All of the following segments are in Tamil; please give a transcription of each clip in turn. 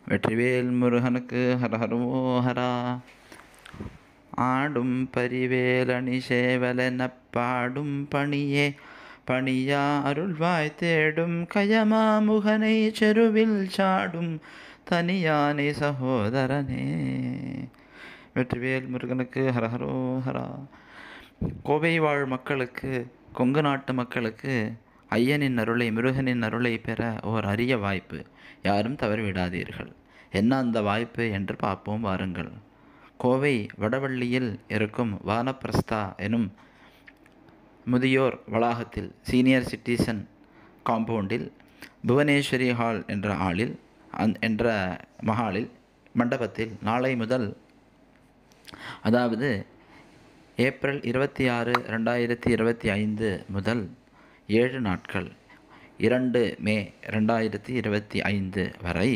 வெற்றிவேல் முருகனுக்கு ஹரஹரோஹரா. ஆடும் பரிவேலணி சேவலெனப் பாடும் பணியே பணியா அருள்வாய் தேடும் கயமா முகனை செருவில் சாடும் தனியானை சகோதரனே. வெற்றிவேல் முருகனுக்கு ஹரஹரோஹரா. கோவை வாழ் மக்களுக்கு, கொங்கு நாட்டு மக்களுக்கு ஐயனின் அருளை, முருகனின் அருளை பெற ஓர் அரிய வாய்ப்பு. யாரும் தவறிவிடாதீர்கள். என்ன அந்த வாய்ப்பு என்று பார்ப்போம் வாருங்கள். கோவை வடவள்ளியில் இருக்கும் வானப்பிரஸ்தா எனும் முதியோர் வளாகத்தில், சீனியர் சிட்டிசன் காம்பவுண்டில், புவனேஸ்வரி ஹால் என்ற மஹாலில் மண்டபத்தில் நாளை முதல், அதாவது ஏப்ரல் 26, 2025 முதல் 7 நாட்கள் 2 மே 2025 வரை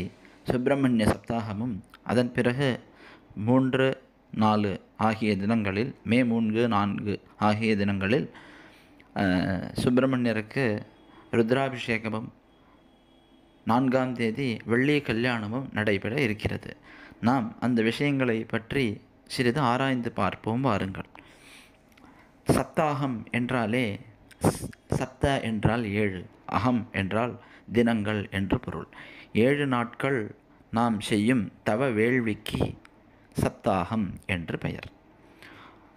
சுப்பிரமணிய சப்தாகமும், அதன் பிறகு 3, 4 ஆகிய தினங்களில், மே 3, 4 ஆகிய தினங்களில் சுப்பிரமணியருக்கு ருத்ராபிஷேகமும், 4ஆம் தேதி வெள்ளி கல்யாணமும் நடைபெற இருக்கிறது. நாம் அந்த விஷயங்களை பற்றி சிறிது ஆராய்ந்து பார்ப்போம் வாருங்கள். சப்தாகம் என்றாலே, சப்த என்றால் 7, அகம் என்றால் தினங்கள் என்று பொருள். 7 நாட்கள் நாம் செய்யும் தவ வேள்விக்கு சப்தாகம் என்று பெயர்.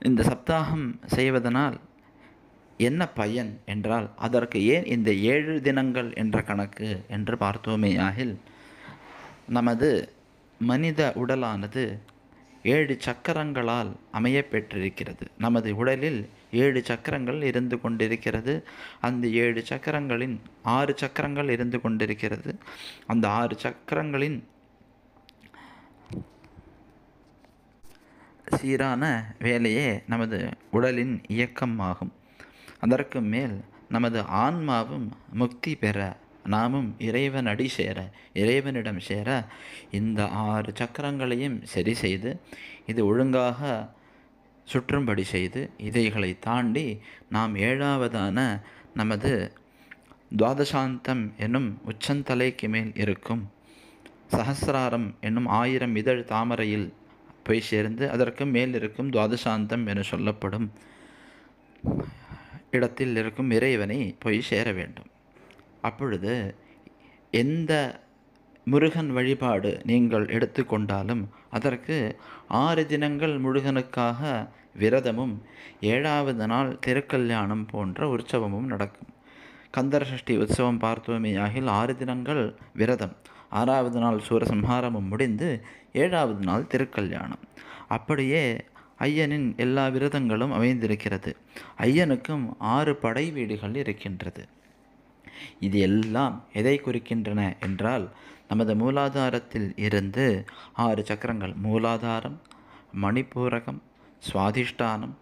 இந்த சப்தாகம் செய்வதனால் என்ன பயன் என்றால், அதற்கு ஏன் இந்த 7 தினங்கள் என்ற கணக்கு என்று பார்த்தோமேயாகில், நமது மனித உடலானது 7 சக்கரங்களால் அமைய பெற்றிருக்கிறது. நமது உடலில் 7 சக்கரங்கள் இருந்து கொண்டிருக்கிறது. அந்த 7 சக்கரங்களின் 6 சக்கரங்கள் இருந்து கொண்டிருக்கிறது. அந்த 6 சக்கரங்களின் சீரான வேலையே நமது உடலின் இயக்கம் ஆகும். அதற்கு மேல் நமது ஆன்மாவும் முக்தி பெற, நாமும் இறைவனடி சேர, இறைவனிடம் சேர இந்த 6 சக்கரங்களையும் சரி செய்து, இது ஒழுங்காக சுற்றும்படி செய்து, இதைகளை தாண்டி நாம் 7ஆவதான நமது துவாதசாந்தம் என்னும் உச்சந்தலைக்கு மேல் இருக்கும் சஹசிராரம் என்னும் 1000 இதழ் தாமரையில் போய் சேர்ந்து, அதற்கு மேல் இருக்கும் துவாதசாந்தம் என சொல்லப்படும் இடத்தில் இருக்கும் இறைவனை போய் சேர வேண்டும். அப்பொழுது எந்த முருகன் வழிபாடு நீங்கள் எடுத்துக்கொண்டாலும் அதற்கு 6 தினங்கள் முருகனுக்காக விரதமும், 7ஆவது நாள் திருக்கல்யாணம் போன்ற உற்சவமும் நடக்கும். கந்தர் சஷ்டி உற்சவம் பார்த்தோமேயாகில் 6 தினங்கள் விரதம், 6ஆவது நாள் சூரசம்ஹாரமும் முடிந்து 7ஆவது நாள் திருக்கல்யாணம். அப்படியே ஐயனின் எல்லா விரதங்களும் அமைந்திருக்கிறது. ஐயனுக்கும் 6 படை வீடுகள் இருக்கின்றது. இது எல்லாம் எதை குறிக்கின்றன என்றால், நமது மூலாதாரத்தில் இருந்து 6 சக்கரங்கள், மூலாதாரம், மணிப்பூரகம், சுவாதிஷ்டானம்,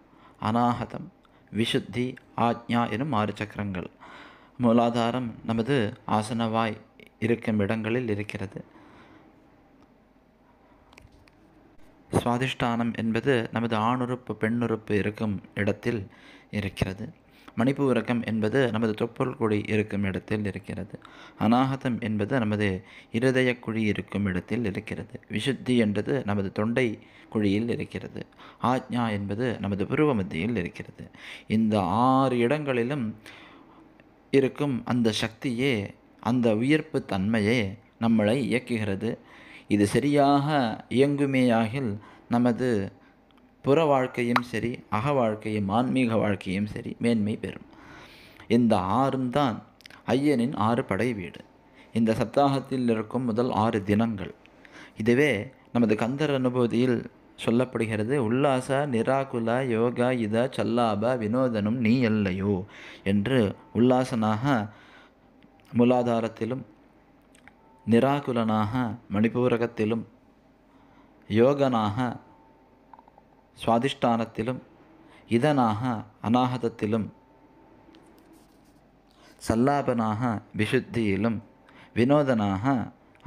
அநாகதம், விசுத்தி, ஆக்ஞா எனும் 6 சக்கரங்கள். மூலாதாரம் நமது ஆசனவாய் இருக்கும் இடங்களில் இருக்கிறது. சுவாதிஷ்டானம் என்பது நமது ஆணுறுப்பு பெண்ணுறுப்பு இருக்கும் இடத்தில் இருக்கிறது. மணிப்பூரகம் என்பது நமது தொப்புள் குழி இருக்கும் இடத்தில் இருக்கிறது. அநாகதம் என்பது நமது இருதய குழி இருக்கும் இடத்தில் இருக்கிறது. விசுத்தி என்பது நமது தொண்டை குழியில் இருக்கிறது. ஆக்ஞா என்பது நமது புருவ மத்தியில் இருக்கிறது. இந்த 6 இடங்களிலும் இருக்கும் அந்த சக்தியே, அந்த உயிர்ப்பு தன்மையே நம்மளை இயக்குகிறது. இது சரியாக இயங்குமேயாகில் நமது புற வாழ்க்கையும் சரி, அக வாழ்க்கையும், ஆன்மீக வாழ்க்கையும் சரி மேன்மை பெறும். இந்த 6ம் தான் ஐயனின் 6 படை வீடு. இந்த சப்தாகத்தில் இருக்கும் முதல் 6 தினங்கள். இதுவே நமது கந்தர் அனுபூதியில் சொல்லப்படுகிறது. உல்லாச நிராகுல யோக இத சல்லாப வினோதனும் நீ அல்லையோ என்று உல்லாசனாக மூலாதாரத்திலும், நிராகுலனாக மணிப்பூரகத்திலும், யோகனாக சுவாதிஷ்டானத்திலும், இதனாக அநாகதத்திலும், சல்லாபனாக விசுத்தியிலும், வினோதனாக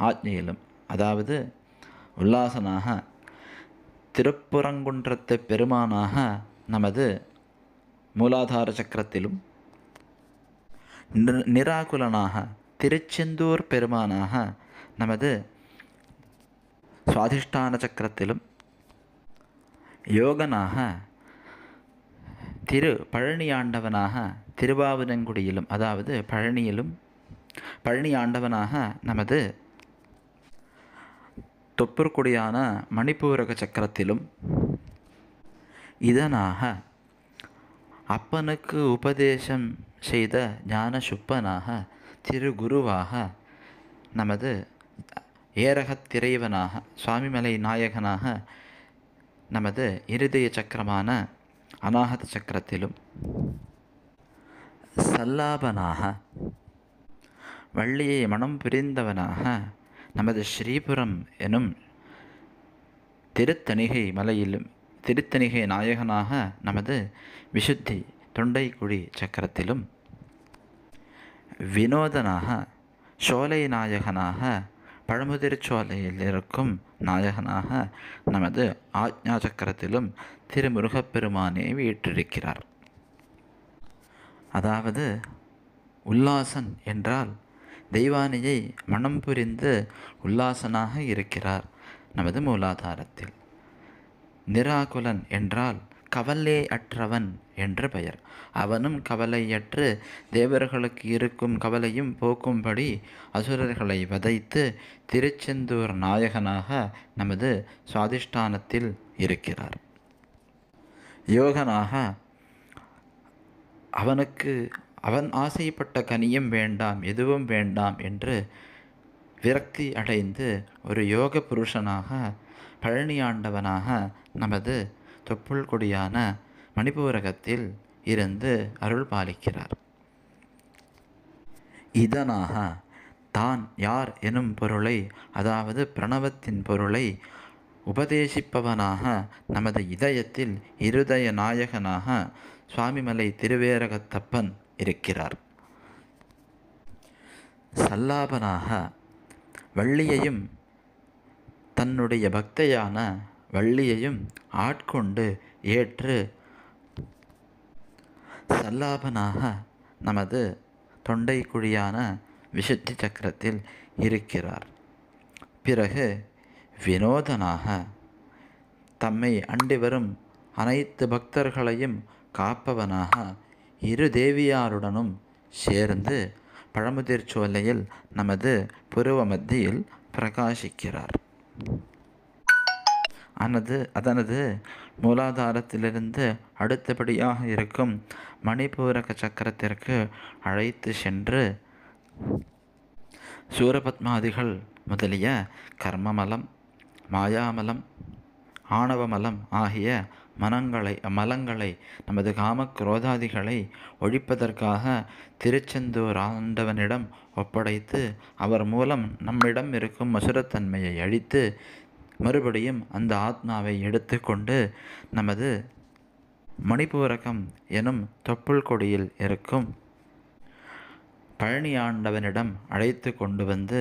ஆக்ஞையிலும், அதாவது உல்லாசனாக திருப்புறங்குன்றத்து பெருமானாக நமது மூலாதார சக்கரத்திலும், நிராகுலனாக திருச்செந்தூர் பெருமானாக நமது சுவாதிஷ்டான சக்கரத்திலும் யோகனாக பழனி ஆண்டவனாக திருவாவினங்குடியிலும், அதாவது பழனி ஆண்டவனாக நமது தொப்பூர்கொடியான மணிப்பூரக சக்கரத்திலும் இதனாக அப்பனுக்கு உபதேசம் செய்த ஞான சுப்பனாக திருகுருவாக நமது ஏரகத்திறைவனாக சுவாமிமலை நாயகனாக நமது இருதய சக்கரமான அநாகத சக்கரத்திலும் சல்லாபனாக வள்ளியை மனம் புரிந்தவனாக நமது ஸ்ரீபுரம் எனும் திருத்தணிகை நாயகனாக நமது விசுத்தி தொண்டைக்குழி சக்கரத்திலும் வினோதனாக சோலை நாயகனாக பழமுதிர்ச்சோலையில் இருக்கும் நாயகனாக நமது ஆக்ஞா சக்கரத்திலும் திருமுருகப்பெருமானே வீற்றிருக்கிறார். அதாவது உல்லாசன் என்றால் தெய்வானையை மனம் புரிந்து உல்லாசனாக இருக்கிறார் நமது மூலாதாரத்தில். நிராகுலன் என்றால் கவலை அற்றவன் என்று பெயர். அவனும் கவலையற்று தேவர்களுக்கு இருக்கும் கவலையும் போக்கும்படி அசுரர்களை வதைத்து திருச்செந்தூர் நாயகனாக நமது சுவாதிஷ்டானத்தில் இருக்கிறார். யோகனாக அவன் ஆசைப்பட்ட கனியும் வேண்டாம், எதுவும் வேண்டாம் என்று விரக்தி அடைந்து ஒரு யோக புருஷனாக பழனி ஆண்டவனாக நமது தொப்புள் கொடியான மணிப்பூரகத்தில் இருந்து அருள் பாலிக்கிறார். இதனாக தான் யார் எனும் பொருளை, அதாவது பிரணவத்தின் பொருளை உபதேசிப்பவனாக நமது இதயத்தில் இருதய நாயகனாக சுவாமிமலை திருவேரகத்தப்பன் இருக்கிறார். சல்லாபனாக வள்ளியையும் தன்னுடைய பக்தையான வள்ளியையும் ஆட்கொண்டு ஏற்று சல்லாபனாக நமது தொண்டைக்குழியான விசுத்தி சக்கரத்தில் இருக்கிறார். பிறகு வினோதனாக தம்மை அண்டி வரும் அனைத்து பக்தர்களையும் காப்பவனாக இரு தேவியாருடனும் சேர்ந்து பழமுதிர்ச்சோலையில் நமது புருவ மத்தியில் பிரகாசிக்கிறார். அதனது மூலாதாரத்திலிருந்து அடுத்தபடியாக இருக்கும் மணிப்பூரக சக்கரத்திற்கு அழைத்து சென்று சூரபத்மாதிகள் முதலிய கர்மமலம், மாயாமலம், ஆணவமலம் ஆகிய மலங்களை நமது காமக்ரோதாதிகளை ஒழிப்பதற்காக திருச்செந்தூர் ஆண்டவனிடம் ஒப்படைத்து அவர் மூலம் நம்மிடம் இருக்கும் அசுரத்தன்மையை அழித்து மறுபடியும் அந்த ஆத்மாவை எடுத்து கொண்டு நமது மணிப்பூரகம் எனும் தொப்புள் கொடியில் இருக்கும் பழனி ஆண்டவனிடம் அழைத்து கொண்டு வந்து,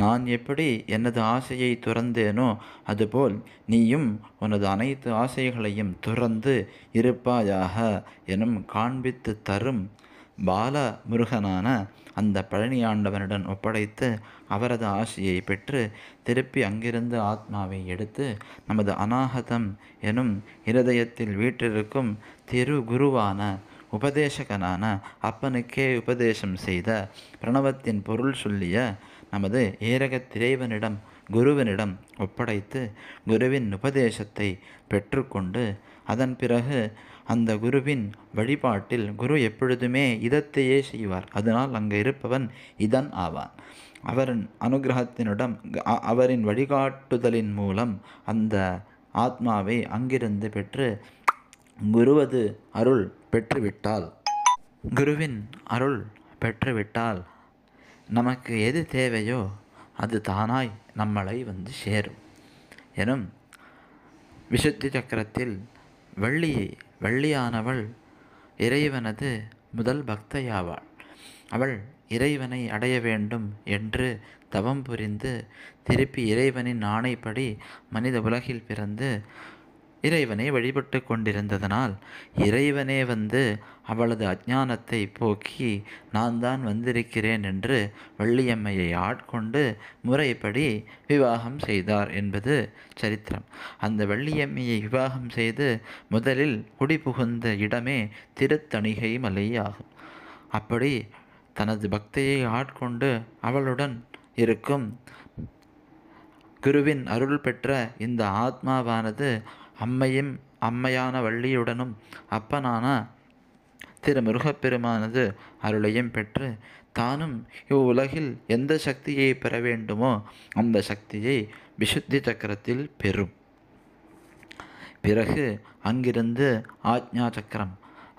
நான் எப்படி எனது ஆசையை துறந்தேனோ அதுபோல் நீயும் உனது அனைத்து ஆசைகளையும் துறந்து இருப்பாயாக எனும் காண்பித்து தரும் பால முருகனான அந்த பழனி ஆண்டவனிடம் ஒப்படைத்து அவரது ஆசையை பெற்று திருப்பி அங்கிருந்து ஆத்மாவை எடுத்து நமது அநாகதம் எனும் இருதயத்தில் வீற்றிருக்கும் திருகுருவான உபதேசகனான அப்பனுக்கே உபதேசம் செய்த பிரணவத்தின் பொருள் சொல்லிய நமது ஏரகத்திறைவனிடம் குருவனிடம் ஒப்படைத்து குருவின் உபதேசத்தை பெற்றுக்கொண்டு அதன் பிறகு அந்த குருவின் வழிபாட்டில் குரு எப்பொழுதுமே இதத்தையே செய்வார். அதனால் அங்கு இருப்பவன் இதன் ஆவான். அவரின் அனுகிரகத்தினிடம் அவரின் வழிகாட்டுதலின் மூலம் அந்த ஆத்மாவை அங்கிருந்து பெற்று குருவின் அருள் பெற்றுவிட்டால் நமக்கு எது தேவையோ அது தானாய் நம்மளை வந்து சேரும் எனும் விசுத்தி சக்கரத்தில் வள்ளியானவள் இறைவனது முதல் பக்தையாவாள். அவள் இறைவனை அடைய வேண்டும் என்று தவம் புரிந்து திருப்பி இறைவனின் ஆணைப்படி மனித உலகில் பிறந்து இறைவனை வழிபட்டு கொண்டிருந்ததனால் இறைவனே வந்து அவளது அஞ்ஞானத்தை போக்கி நான் தான் வந்திருக்கிறேன் என்று வள்ளியம்மையை ஆட்கொண்டு முறைப்படி விவாகம் செய்தார் என்பது சரித்திரம். அந்த வள்ளியம்மையை விவாகம் செய்து முதலில் குடிபுகுந்த இடமே திருத்தணிகை மலை ஆகும். அப்படி தனது பக்தியை ஆட்கொண்டு அவளுடன் இருக்கும் குருவின் அருள் பெற்ற இந்த ஆத்மாவானது அம்மையான வள்ளியுடனும் அப்பனான திரு முருகப்பெருமானது அருளையும் பெற்று தானும் இவ்வுலகில் எந்த சக்தியை பெற வேண்டுமோ அந்த சக்தியை விசுத்தி சக்கரத்தில் பெறும். பிறகு அங்கிருந்து ஆக்ஞா சக்கரம்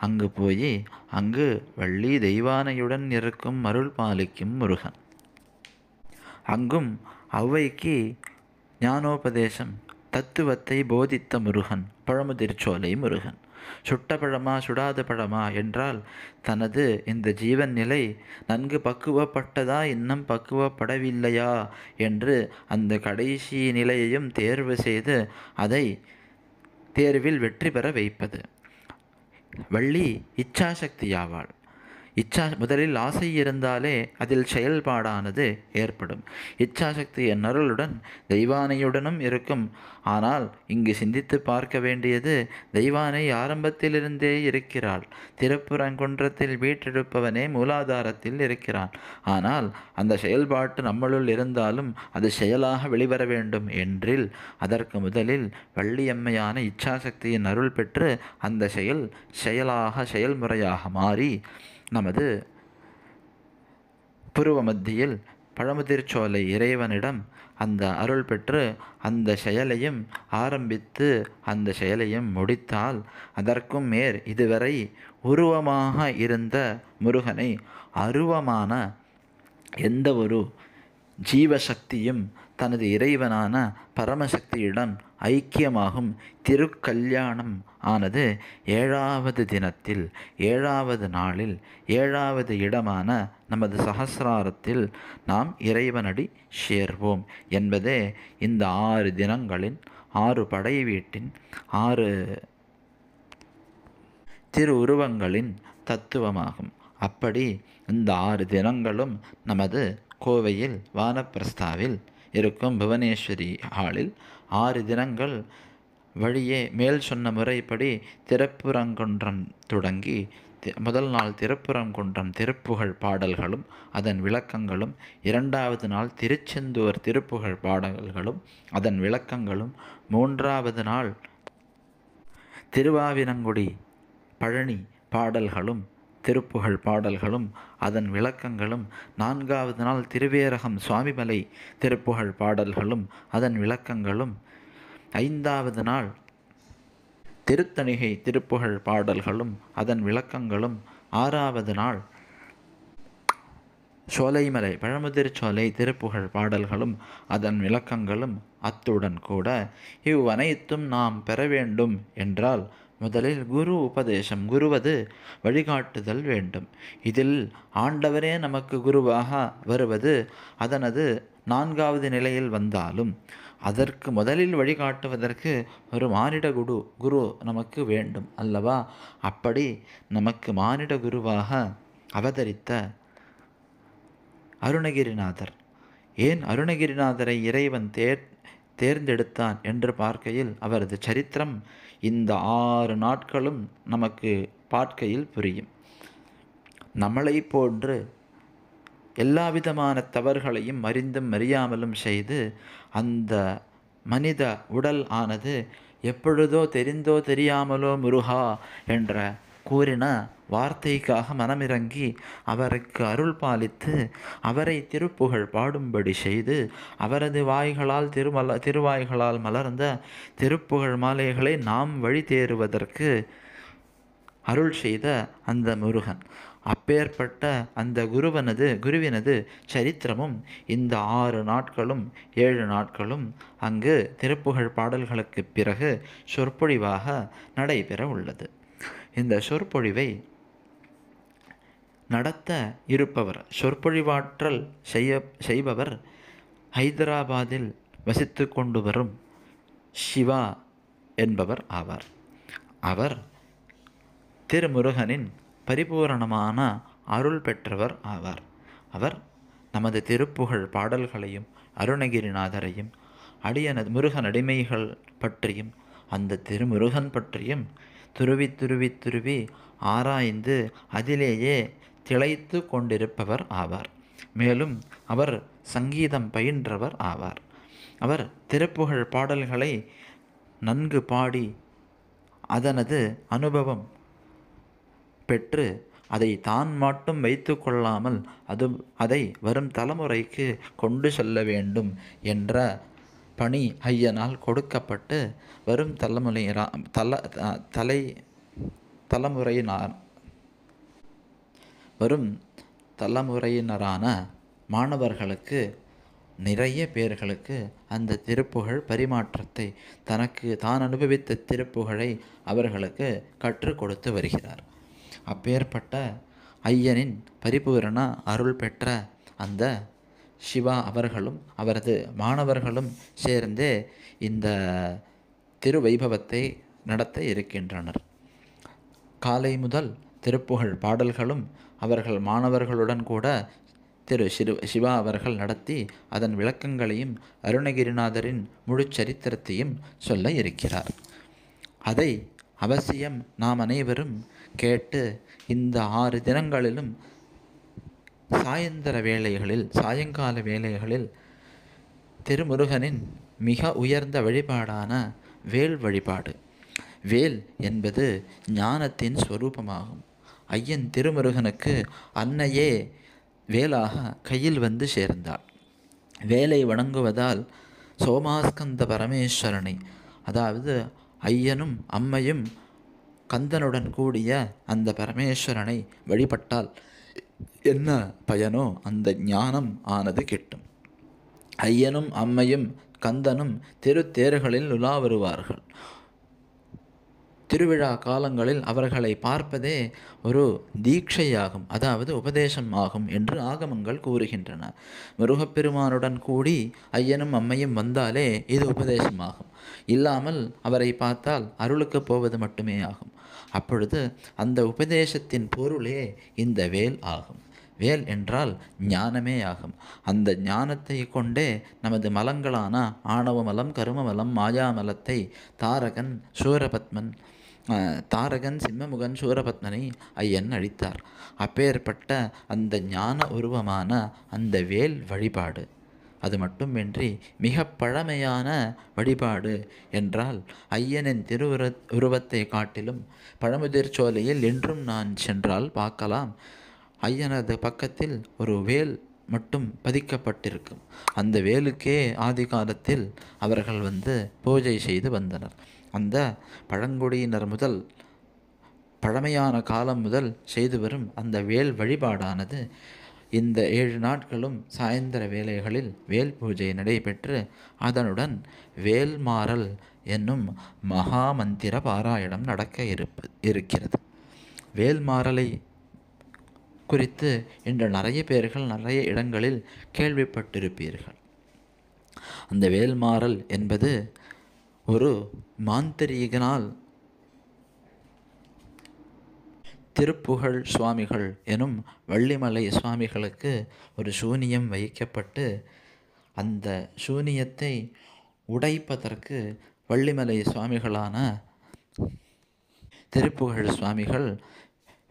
அங்கு போய் அங்கு வள்ளி தெய்வானையுடன் இருக்கும் அருள் பாலிக்கும் முருகன். அங்கும் ஔவைக்கு ஞானோபதேசம் தத்துவத்தை போதித்த முருகன் பழமுதிர்ச்சோலை முருகன். சுட்ட பழமா சுடாத பழமா என்றால் தனது இந்த ஜீவன் நிலை நன்கு பக்குவப்பட்டதா இன்னும் பக்குவப்படவில்லையா என்று அந்த கடைசி நிலையையும் தேர்வு செய்து அதை தேர்வில் வெற்றி பெற வைப்பது. வள்ளி இச்சாசக்தியாவாள். முதலில் ஆசை இருந்தாலே அதில் செயல்பாடானது ஏற்படும். இச்சாசக்தியின் அருளுடன் தெய்வானையுடனும் இருக்கும். ஆனால் இங்கு சிந்தித்து பார்க்க வேண்டியது, தெய்வானை ஆரம்பத்திலிருந்தே இருக்கிறாள். திருப்புறங்குன்றத்தில் வீற்றெடுப்பவனே மூலாதாரத்தில் இருக்கிறான். ஆனால் அந்த செயல்பாட்டு நம்மளுள் இருந்தாலும் அது செயலாக வெளிவர வேண்டும் என்றில் அதற்கு முதலில் வள்ளியம்மையான இச்சாசக்தியின் அருள் பெற்று அந்த செயலாக செயல்முறையாக மாறி நமது புருவ மத்தியில் பழமுதிர்ச்சோலை இறைவனிடம் அந்த அருள் பெற்று அந்த செயலையும் ஆரம்பித்து அந்த செயலையும் முடித்தால் அதற்கும் மேற் இதுவரை உருவமாக இருந்த முருகனை அருவமான எந்த ஒரு ஜீவசக்தியும் தனது இறைவனான பரமசக்தியுடன் ஐக்கியமாகும் திருக்கல்யாணம் ஆனது 7வது தினத்தில் 7வது நாளில் 7வது இடமான நமது சகசிராரத்தில் நாம் இறைவனடி சேர்வோம் என்பதே இந்த 6 தினங்களின் 6 படை வீட்டின் 6 திரு உருவங்களின் தத்துவமாகும். அப்படி இந்த 6 தினங்களும் நமது கோவையில் வானப்பிரஸ்தாவில் இருக்கும் புவனேஸ்வரி ஹாலில் 6 தினங்கள் வழியே மேல் சொன்ன முறைப்படி திருப்புறங்குன்றம் தொடங்கி முதல் நாள் திருப்புறங்குன்றம் திருப்புகழ் பாடல்களும் அதன் விளக்கங்களும், 2வது நாள் திருச்செந்தூர் திருப்புகழ் பாடல்களும் அதன் விளக்கங்களும், 3வது நாள் திருவாவினங்குடி பழனி பாடல்களும் திருப்புகழ் பாடல்களும் அதன் விளக்கங்களும், 4வது நாள் திருவேரகம் சுவாமிமலை திருப்புகழ் பாடல்களும் அதன் விளக்கங்களும், 5வது நாள் திருத்தணிகை திருப்புகழ் பாடல்களும் அதன் விளக்கங்களும், 6வது நாள் சோலைமலை பழமுதிர்ச்சோலை திருப்புகழ் பாடல்களும் அதன் விளக்கங்களும். அத்துடன் கூட இவ்வனைத்தும் நாம் பெற வேண்டும் என்றால் முதலில் குரு உபதேசம், குருவது வழிகாட்டுதல் வேண்டும். இதில் ஆண்டவரே நமக்கு குருவாக வருவது அதனது 4வது நிலையில் வந்தாலும் அதற்கு முதலில் வழிகாட்டுவதற்கு ஒரு மானிட குரு நமக்கு வேண்டும் அல்லவா? அப்படி நமக்கு மானிட குருவாக அவதரித்த அருணகிரிநாதர். ஏன் அருணகிரிநாதரை இறைவன் தேர்ந்தெடுத்தான் என்று பார்க்கையில் அவரது சரித்திரம் இந்த 6 நாட்களும் நமக்கு பார்க்கையில் புரியும். நம்மளை போன்று எல்லாவிதமான தவறுகளையும் அறிந்தும் அறியாமலும் செய்து அந்த மனித உடல் ஆனது எப்பொழுதோ தெரிந்தோ தெரியாமலோ முருகா என்ற கூறின வார்த்தைக்காக மனமிறங்கி அவருக்கு அருள் பாலித்து அவரை திருப்புகழ் பாடும்படி செய்து அவரது வாய்களால் திருவாய்களால் மலர்ந்த திருப்புகழ் மாலைகளை நாம் வழி தேறுவதற்கு அருள் செய்த அந்த முருகன். அப்பேற்பட்ட அந்த குருவினது சரித்திரமும் இந்த 6 நாட்களும் 7 நாட்களும் அங்கு திருப்புகழ் பாடல்களுக்கு பிறகு சொற்பொழிவாக நடைபெற உள்ளது. இந்த சொற்பொழிவை நடத்த இருப்பவர், சொற்பொழிவாற்றல் செய்பவர் ஹைதராபாத்தில் வசித்து கொண்டு வரும் சிவா என்பவர் ஆவார். அவர் திருமுருகனின் பரிபூரணமான அருள் பெற்றவர் ஆவார். அவர் நமது திருப்புகழ் பாடல்களையும் அருணகிரிநாதரையும் அடியனது முருகன் அடிமைகள் பற்றியும் அந்த திருமுருகன் பற்றியும் துருவி துருவி துருவி ஆராய்ந்து அதிலேயே திளைத்து கொண்டிருப்பவர் ஆவார். மேலும் அவர் சங்கீதம் பயின்றவர் ஆவார். அவர் திருப்புகழ் பாடல்களை நன்கு பாடி அதனது அனுபவம் பெற்று அதை தான் மட்டும் வைத்து கொள்ளாமல் அதை வரும் தலைமுறைக்கு கொண்டு செல்ல வேண்டும் என்ற பணி ஐயனால் கொடுக்கப்பட்டு வரும் தலைமுறையினரான மாணவர்களுக்கு நிறைய பேர்களுக்கு அந்த திருப்புகழ் பரிமாற்றத்தை தனக்கு தான் அனுபவித்த திருப்புகழை அவர்களுக்கு கற்றுக் கொடுத்து வருகிறார். அப்பேற்பட்ட ஐயனின் பரிபூரண அருள் பெற்ற அந்த சிவா அவர்களும் அவரது மாணவர்களும் சேர்ந்தே இந்த திருவைபவத்தை நடத்த இருக்கின்றனர். காலை முதல் திருப்புகழ் பாடல்களும் அவர்கள் மாணவர்களுடன் கூட திரு சிவா அவர்கள் நடத்தி அதன் விளக்கங்களையும் அருணகிரிநாதரின் முழு சரித்திரத்தையும் சொல்ல இருக்கிறார். அதை அவசியம் நாம் அனைவரும் கேட்டு இந்த 6 தினங்களிலும் சாயங்கால வேளைகளில் திருமுருகனின் மிக உயர்ந்த வழிபாடான வேல் வழிபாடு. வேல் என்பது ஞானத்தின் ஸ்வரூபமாகும். ஐயன் திருமுருகனுக்கு அன்னையே வேலாக கையில் வந்து சேர்ந்தாள். வேலை வணங்குவதால் சோமாஸ்கந்த பரமேஸ்வரனை, அதாவது ஐயனும் அம்மையும் கந்தனுடன் கூடிய அந்த பரமேஸ்வரனை வழிபட்டால் என்ன பயனோ அந்த ஞானம் ஆனது கிட்டும். ஐயனும் அம்மையும் கந்தனும் திருத்தேர்களில் உலா வருவார்கள். திருவிழா காலங்களில் அவர்களை பார்ப்பதே ஒரு தீட்சையாகும், அதாவது உபதேசம் ஆகும் என்று ஆகமங்கள் கூறுகின்றன. முருகப்பெருமானுடன் கூடி ஐயனும் அம்மையும் வந்தாலே இது உபதேசமாகும். இல்லாமல் அவரை பார்த்தால் அருளுக்கு போவது மட்டுமே ஆகும். அப்பொழுது அந்த உபதேசத்தின் பொருளே இந்த வேல் ஆகும். வேல் என்றால் ஞானமே ஆகும். அந்த ஞானத்தை கொண்டே நமது மலங்களான ஆணவ மலம், கரும மலம், மாயாமலத்தை தாரகன் சிம்மமுகன் சூரபத்மனை ஐயன் அழித்தார். அப்பேற்பட்ட அந்த ஞான உருவமான அந்த வேல் வழிபாடு அது மட்டுமின்றி மிக பழமையான வழிபாடு என்றால் ஐயனின் உருவத்தை காட்டிலும் பழமுதிர் சோலையில் என்றும் நான் சென்றால் பார்க்கலாம். ஐயனது பக்கத்தில் ஒரு வேல் மட்டும் பதிக்கப்பட்டிருக்கும். அந்த வேலுக்கே ஆதி காலத்தில் அவர்கள் பூஜை செய்து வந்தனர். அந்த பழங்குடியினர் முதல் பழமையான காலம் முதல் செய்து வரும் அந்த வேல் வழிபாடானது இந்த 7 நாட்களும் சாயந்தர வேளைகளில் வேல் பூஜை நடைபெற்று அதனுடன் வேல்மாறல் என்னும் மகா மந்திர பாராயணம் நடக்க இருக்கிறது. வேல்மாறலை குறித்து இன்று நிறைய பேர்கள் நிறைய இடங்களில் கேள்விப்பட்டிருப்பீர்கள். அந்த வேல்மாறல் என்பது ஒரு மாந்திரீகனால் திருப்புகழ் சுவாமிகள் எனும் வள்ளிமலை சுவாமிகளுக்கு ஒரு சூனியம் வைக்கப்பட்டு அந்த சூனியத்தை உடைப்பதற்கு வள்ளிமலை சுவாமிகளான திருப்புகழ் சுவாமிகள்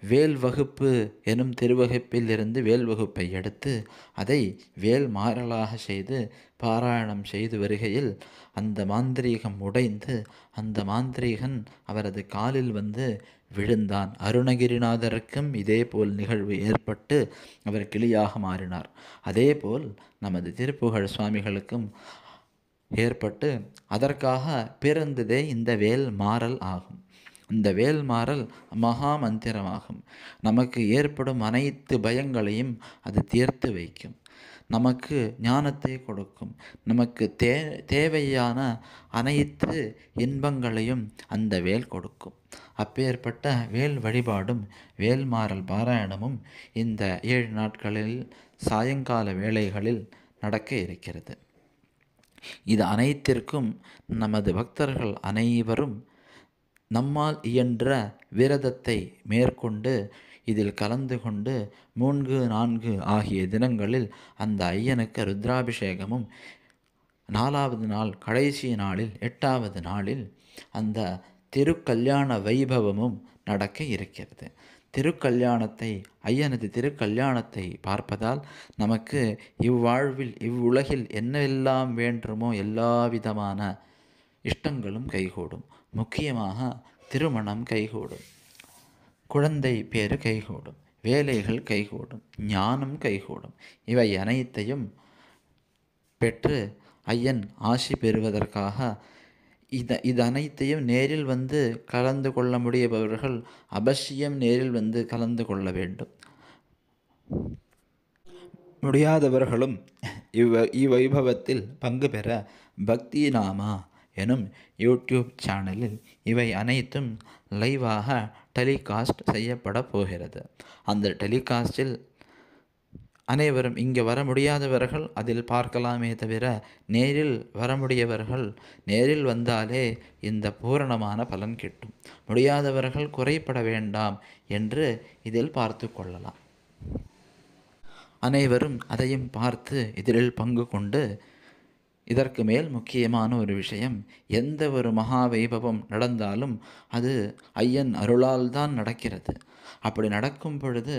வேல் வகுப்பு எனும் திருவகுப்பில் இருந்து வேல் வகுப்பை எடுத்து அதை வேல் மாறலாக செய்து பாராயணம் செய்து வருகையில் அந்த மாந்திரீகம் உடைந்து அந்த மாந்திரீகன் அவரது காலில் விழுந்தான். அருணகிரிநாதருக்கும் இதே போல் நிகழ்வு ஏற்பட்டு அவர் கிளியாக மாறினார். அதே போல் நமது திருப்புகழ் சுவாமிகளுக்கும் ஏற்பட்டு அதற்காக பிறந்ததே இந்த வேல் மாறல் ஆகும். இந்த வேல் மாறல் மகா மந்திரமாகும். நமக்கு ஏற்படும் அனைத்து பயங்களையும் அது தீர்த்து வைக்கும். நமக்கு ஞானத்தை கொடுக்கும். நமக்கு தேவையான அனைத்து இன்பங்களையும் அந்த வேல் கொடுக்கும். அப்பேற்பட்ட வேல் வழிபாடும் வேல்மாறல் பாராயணமும் இந்த 7 நாட்களில் சாயங்கால வேளைகளில் நடக்க இருக்கிறது. இது அனைத்திற்கும் நமது பக்தர்கள் அனைவரும் நம்மால் இயன்ற விரதத்தை மேற்கொண்டு இதில் கலந்து கொண்டு 3, 4 ஆகிய தினங்களில் அந்த ஐயனுக்கு ருத்ராபிஷேகமும், 4வது நாள் கடைசி நாளில் 8வது நாளில் அந்த திருக்கல்யாண வைபவமும் நடக்க இருக்கிறது. திருக்கல்யாணத்தை, ஐயனது திருக்கல்யாணத்தை பார்ப்பதால் நமக்கு இவ்வாழ்வில் இவ்வுலகில் என்னவெல்லாம் வேண்டுமோ எல்லா விதமான இஷ்டங்களும் கைகூடும். முக்கியமாக திருமணம் கைகூடும், குழந்தை பேறு கைகூடும், வேலைகள் கைகூடும், ஞானம் கைகூடும். இவை அனைத்தையும் பெற்று ஐயன் ஆசி பெறுவதற்காக இது அனைத்தையும் நேரில் வந்து கலந்து கொள்ள முடியபவர்கள் அவசியம் நேரில் வந்து கலந்து கொள்ள வேண்டும். முடியாதவர்களும் இவ்வைபவத்தில் பங்கு பெற பக்தி நாமா எனும் யூடியூப் சேனலில் இவை அனைத்தும் லைவாக டெலிகாஸ்ட் செய்யப்பட போகிறது. அந்த டெலிகாஸ்டில் அனைவரும், இங்கே வர முடியாதவர்கள் அதில் பார்க்கலாமே தவிர நேரில் வர முடியவர்கள் நேரில் வந்தாலே இந்த பூரணமான பலன் கிட்டும். முடியாதவர்கள் குறைப்பட வேண்டாம் என்று இதில் பார்த்து கொள்ளலாம். அனைவரும் அதையும் பார்த்து இதில் பங்கு கொண்டு, இதற்கு மேல் முக்கியமான ஒரு விஷயம், எந்த ஒரு மகா வைபவம் நடந்தாலும் அது ஐயன் அருளால் தான் நடக்கிறது. அப்படி நடக்கும் பொழுது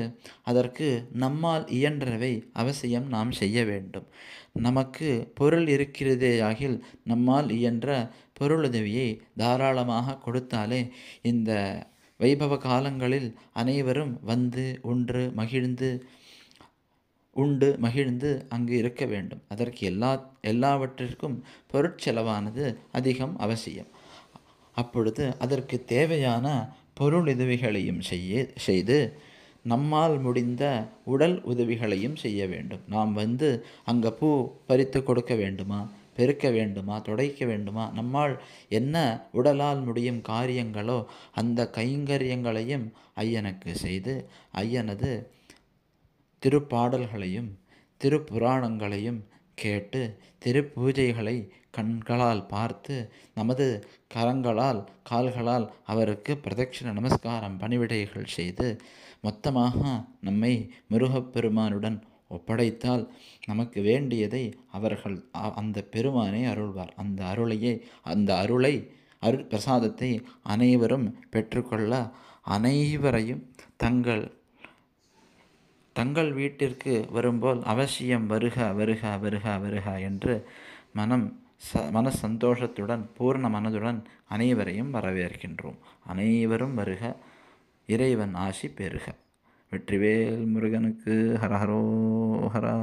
அதற்கு நம்மால் இயன்றவை அவசியம் நாம் செய்ய வேண்டும். நமக்கு பொருள் இருக்கிறதேயாகில் நம்மால் இயன்ற பொருளுதவியை தாராளமாக கொடுத்தாலே இந்த வைபவ காலங்களில் அனைவரும் வந்து உண்டு மகிழ்ந்து அங்கு இருக்க வேண்டும். அதற்கு எல்லாவற்றிற்கும் பொருட்செலவானது அதிகம் அவசியம். அப்பொழுது அதற்கு தேவையான பொருளுதவிகளையும் செய்து நம்மால் முடிந்த உடல் உதவிகளையும் செய்ய வேண்டும். நாம் வந்து அங்கே பூ பறித்து கொடுக்க வேண்டுமா, பெருக்க வேண்டுமா, துடைக்க வேண்டுமா, நம்மால் என்ன உடலால் முடியும் காரியங்களோ அந்த கைங்கரியங்களையும் ஐயனுக்கு செய்து ஐயனது திருப்பாடல்களையும் திருப்புராணங்களையும் கேட்டு திருப்பூஜைகளை கண்களால் பார்த்து நமது கரங்களால் கால்களால் அவருக்கு பிரதட்சிண நமஸ்காரம் பணிவிடைகள் செய்து மொத்தமாக நம்மை முருகப்பெருமானுடன் ஒப்படைத்தால் நமக்கு வேண்டியதை அந்த பெருமானே அருள்வார். அந்த அருள் பிரசாதத்தை அனைவரும் பெற்றுக்கொள்ள அனைவரையும் தங்கள் வீட்டிற்கு வரும்போல் அவசியம் வருக வருக வருக வருக என்று மன சந்தோஷத்துடன் பூர்ண மனதுடன் அனைவரையும் வரவேற்கின்றோம். அனைவரும் வருக, இறைவன் ஆசி பெறுக. வெற்றிவேல் முருகனுக்கு ஹரஹரோ ஹரா.